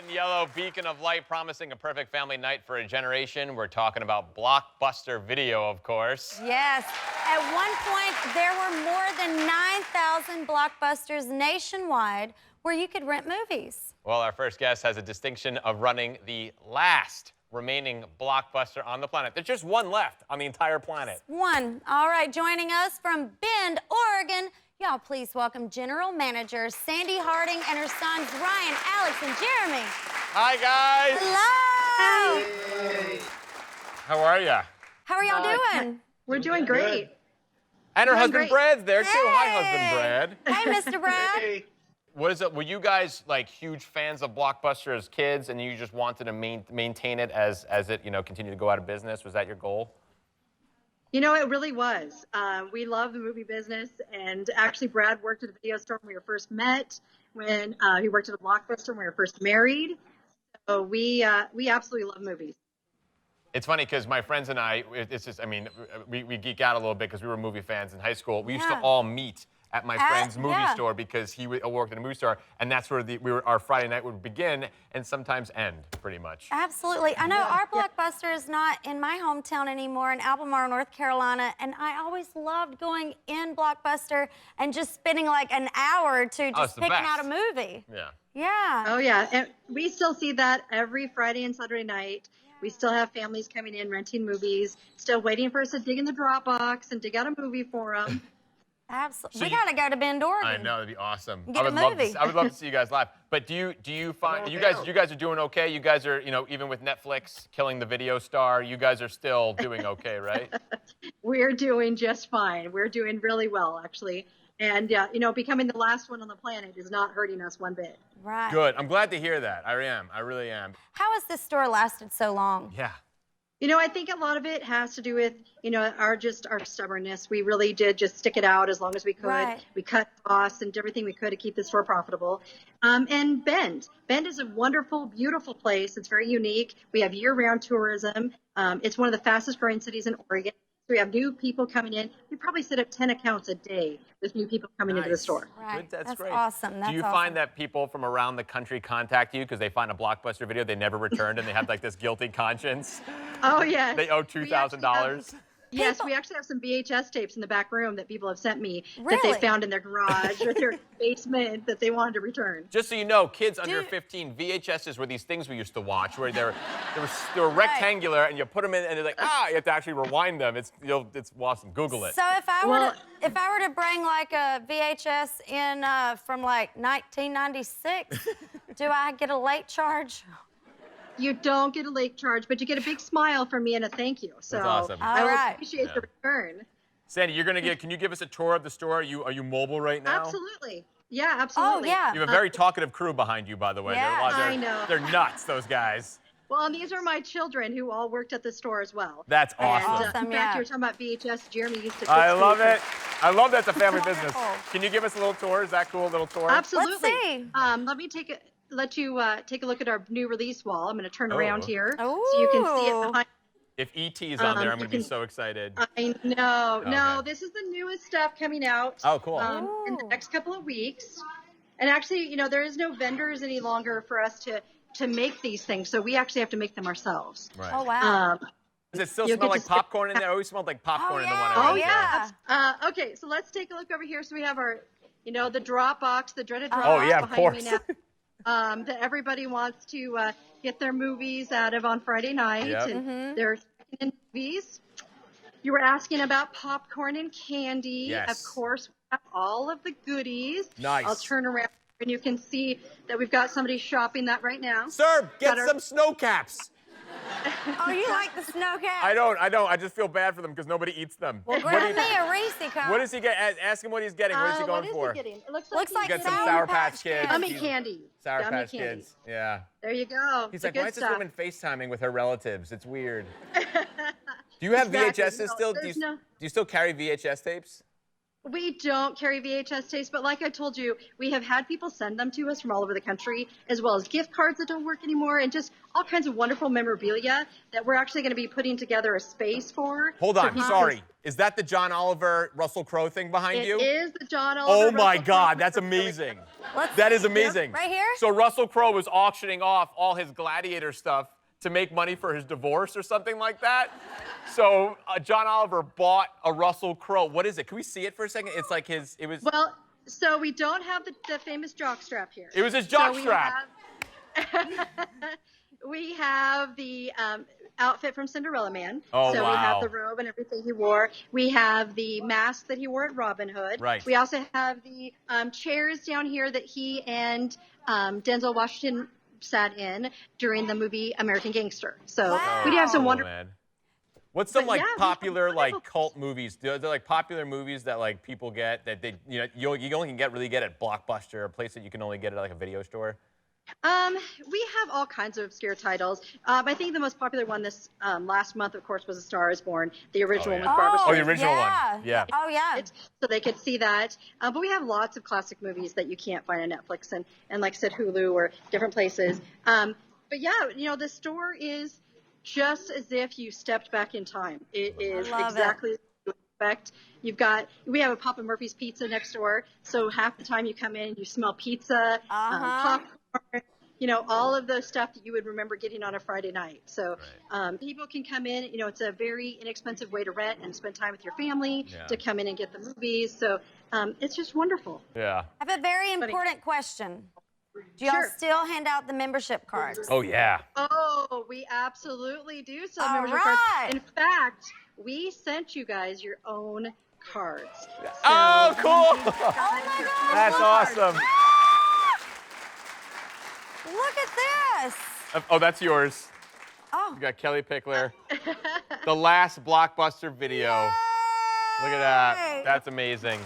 and yellow beacon of light promising a perfect family night for a generation. We're talking about Blockbuster Video, of course. Yes. At one point, there were more than 9,000 Blockbusters nationwide where you could rent movies. Well, our first guest has a distinction of running the last remaining Blockbuster on the planet. There's just one left on the entire planet. One. All right, joining us from Bend, Oregon, y'all please welcome General Manager Sandy Harding and her sons Ryan, Alex, and Jeremy. Hi, guys. Hello. Hey. How are ya? How are y'all doing? We're doing great. And her Doing husband great. Brad's there, too. Hi, husband Brad. Hey, Mr. Brad. Hey. What is it? Were you guys like huge fans of Blockbuster as kids, and you just wanted to maintain it as it continued to go out of business? Was that your goal? You know, it really was. We love the movie business, and actually, Brad worked at a video store when we were first met. When he worked at a Blockbuster when we were first married. So we absolutely love movies. It's funny because my friends and I, it's just, I mean, we geek out a little bit because we were movie fans in high school. We used to all meet at my friend's movie store because he worked at a movie store, and that's where our Friday night would begin and sometimes end, pretty much. Absolutely. I know our Blockbuster is not in my hometown anymore in Albemarle, North Carolina, and I always loved going in Blockbuster and just spending like an hour or two just picking out a movie. Yeah. Yeah. Oh, yeah. And we still see that every Friday and Saturday night. We still have families coming in, renting movies, still waiting for us to dig in the Dropbox and dig out a movie for them. Absolutely. So we got to go to Bend, Oregon. I know, that'd be awesome. Get a movie. I would love to see you guys live. But do you find you guys are doing okay? You guys are, even with Netflix killing the video star, you guys are still doing okay, right? We're doing just fine. We're doing really well, actually. And, becoming the last one on the planet is not hurting us one bit. Right. Good. I'm glad to hear that. I am. I really am. How has this store lasted so long? Yeah. I think a lot of it has to do with, our stubbornness. We really did just stick it out as long as we could. Right. We cut costs and did everything we could to keep the store profitable. And Bend. Bend is a wonderful, beautiful place. It's very unique. We have year-round tourism. It's one of the fastest growing cities in Oregon. So we have new people coming in. We probably set up 10 accounts a day with new people coming into the store. Right. Good, that's great. Awesome. That's Do you find that people from around the country contact you because they find a Blockbuster video they never returned and they have like this guilty conscience? Oh, yes. They owe $2,000? Yes, we actually have some VHS tapes in the back room that people have sent me that they found in their garage or their basement that they wanted to return. Just so you know, kids under 15, VHSs were these things we used to watch where they were rectangular and you put them in and they're like, you have to actually rewind them. It's awesome. Google it. So if I were to bring like a VHS in from like 1996, do I get a late charge? You don't get a late charge, but you get a big smile from me and a thank you. So that's awesome. I appreciate the return. Sandy, can you give us a tour of the store? Are you mobile right now? Absolutely. Yeah, absolutely. Oh, yeah. You have a very talkative crew behind you, by the way. Yeah, I know. They're nuts, those guys. Well, and these are my children who all worked at the store as well. That's awesome. Awesome, In fact, yeah. you were talking about VHS. Jeremy used to. I love it. I love that's a family Wonderful. business. Can you give us a little tour? Is that cool, a little tour? Absolutely. Let's see. Let you take a look at our new release wall. I'm going to turn around here so Ooh. you can see it behind. If E.T. is on there, I'm going to be so excited. I know. Okay. No, this is the newest stuff coming out. Oh, cool. In the next couple of weeks. And actually, there is no vendors any longer for us to make these things. So we actually have to make them ourselves. Right. Oh, wow. Does it still smell like popcorn in there? It always smelled like popcorn in the one I Oh, went yeah. Okay, so let's take a look over here. So we have our, the Dropbox, the dreaded Dropbox Oh, yeah, of behind me course. now. That everybody wants to get their movies out of on Friday night. Yep. And they're in movies. You were asking about popcorn and candy. Yes. Of course, we have all of the goodies. Nice. I'll turn around and you can see that we've got somebody shopping that right now. Sir, get some snow caps. Oh, you like the snow cap? I don't. I just feel bad for them because nobody eats them. Well, grab me a Reese cup. What does he get? Ask him what he's getting. What is he going for? What is he getting? It looks Looks like like Get some Sour Patch Kids. gummy candy. Sour Gummy Patch candy. Kids. Yeah. There you go. He's The like, good why is this stuff. woman FaceTiming with her relatives? It's weird. Do you have Exactly. VHSs No, still? Do there's you still carry VHS tapes? We don't carry VHS tapes, but like I told you, we have had people send them to us from all over the country, as well as gift cards that don't work anymore, and just all kinds of wonderful memorabilia that we're actually going to be putting together a space for. Hold on, sorry. Is that the John Oliver, Russell Crowe thing behind you? It is the John Oliver. Oh my Russell God, Crowe. that's amazing. Let's That is see. amazing. Right here? So Russell Crowe was auctioning off all his Gladiator stuff to make money for his divorce or something like that. So John Oliver bought a Russell Crowe. What is it? Can we see it for a second? It's like it was. Well, so we don't have the famous jockstrap here. It was his jockstrap. We have the outfit from Cinderella Man. Oh, so wow. we have the robe and everything he wore. We have the mask that he wore at Robin Hood. Right. We also have the chairs down here that he and Denzel Washington sat in during the movie American Gangster. So we do have some wonderful. Man. What's some like yeah, popular like cult movies? Are there like popular movies that like people get that they you only can really get at Blockbuster, a place that you can only get at like a video store? We have all kinds of obscure titles. I think the most popular one this last month, of course, was A Star Is Born, the original one with Barbara Oh, the Streisand. original one. Yeah. Oh, yeah. So they could see that. But we have lots of classic movies that you can't find on Netflix and like I said, Hulu or different places. But yeah, the store is just as if you stepped back in time. It is exactly what you expect. We have a Papa Murphy's Pizza next door. So half the time you come in, you smell pizza, popcorn, all of the stuff that you would remember getting on a Friday night. So people can come in, it's a very inexpensive way to rent and spend time with your family, to come in and get the movies. So it's just wonderful. Yeah. I have a very important question. Do y'all still hand out the membership cards? Oh, yeah. Oh, we absolutely do sell All membership right. cards. In fact, we sent you guys your own cards. So, Oh, cool. Oh, my God. That's awesome. Look at this. Oh, that's yours. Oh. You got Kellie Pickler. The last Blockbuster video. Yay. Look at that. That's amazing.